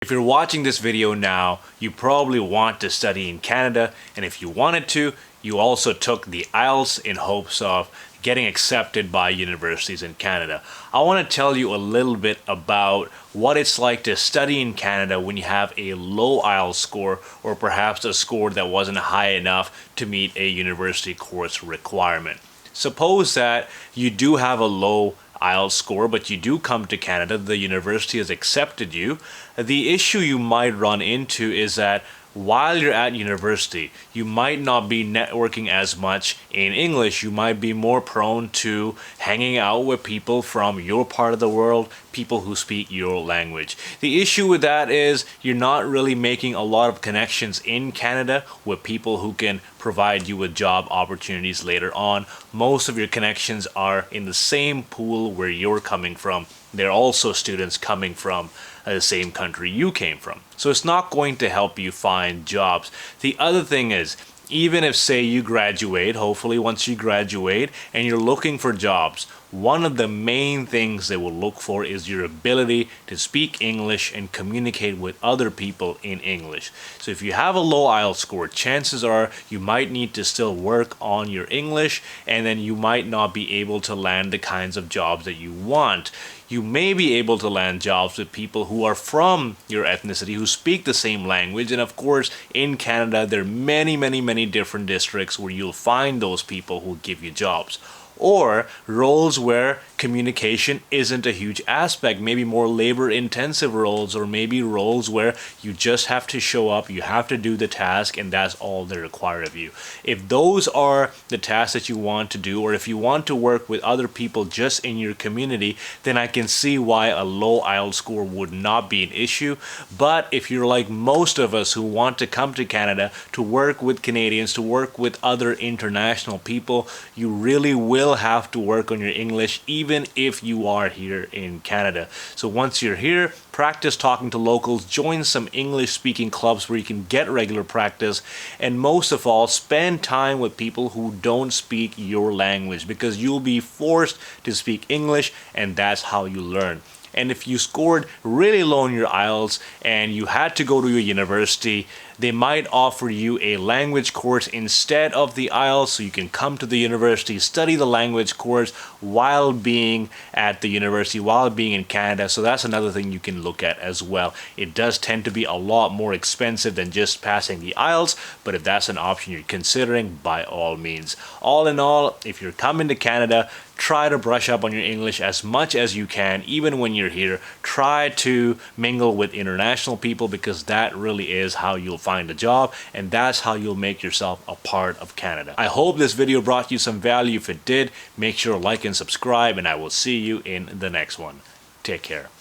If you're watching this video now, you probably want to study in Canada, and if you wanted to, you also took the IELTS in hopes of getting accepted by universities in Canada. I want to tell you a little bit about what it's like to study in Canada when you have a low IELTS score, or perhaps a score that wasn't high enough to meet a university course requirement. Suppose that you do have a low IELTS score, but you do come to Canada, the university has accepted you. The issue you might run into is that while you're at university, you might not be networking as much in English. You might be more prone to hanging out with people from your part of the world, people who speak your language. The issue with that is you're not really making a lot of connections in Canada with people who can provide you with job opportunities later on. Most of your connections are in the same pool where you're coming from. They're also students coming from the same country you came from. So it's not going to help you find jobs. The other thing is, even if, say, you graduate, hopefully once you graduate and you're looking for jobs, one of the main things they will look for is your ability to speak English and communicate with other people in English. So if you have a low IELTS score, chances are you might need to still work on your English, and then you might not be able to land the kinds of jobs that you want. You may be able to land jobs with people who are from your ethnicity, who speak the same language. And of course, in Canada, there are many different districts where you'll find those people who give you jobs. Or roles where communication isn't a huge aspect, maybe more labor-intensive roles, or maybe roles where you just have to show up, you have to do the task, and that's all they require of you. If those are the tasks that you want to do, or if you want to work with other people just in your community, then I can see why a low IELTS score would not be an issue. But if you're like most of us who want to come to Canada to work with Canadians, to work with other international people, you really will have to work on your English even if you are here in Canada. So once you're here, practice talking to locals, join some English speaking clubs where you can get regular practice, and most of all, spend time with people who don't speak your language, because you'll be forced to speak English, and that's how you learn. And if you scored really low in your IELTS and you had to go to a university, they might offer you a language course instead of the IELTS, so you can come to the university, study the language course while being at the university, while being in Canada. So that's another thing you can look at as well. It does tend to be a lot more expensive than just passing the IELTS, but if that's an option you're considering, by all means. All in all, if you're coming to Canada, try to brush up on your English as much as you can, even when you're here. Try to mingle with international people, because that really is how you'll find a job, and that's how you'll make yourself a part of Canada. I hope this video brought you some value. If it did, make sure to like and subscribe, and I will see you in the next one. Take care.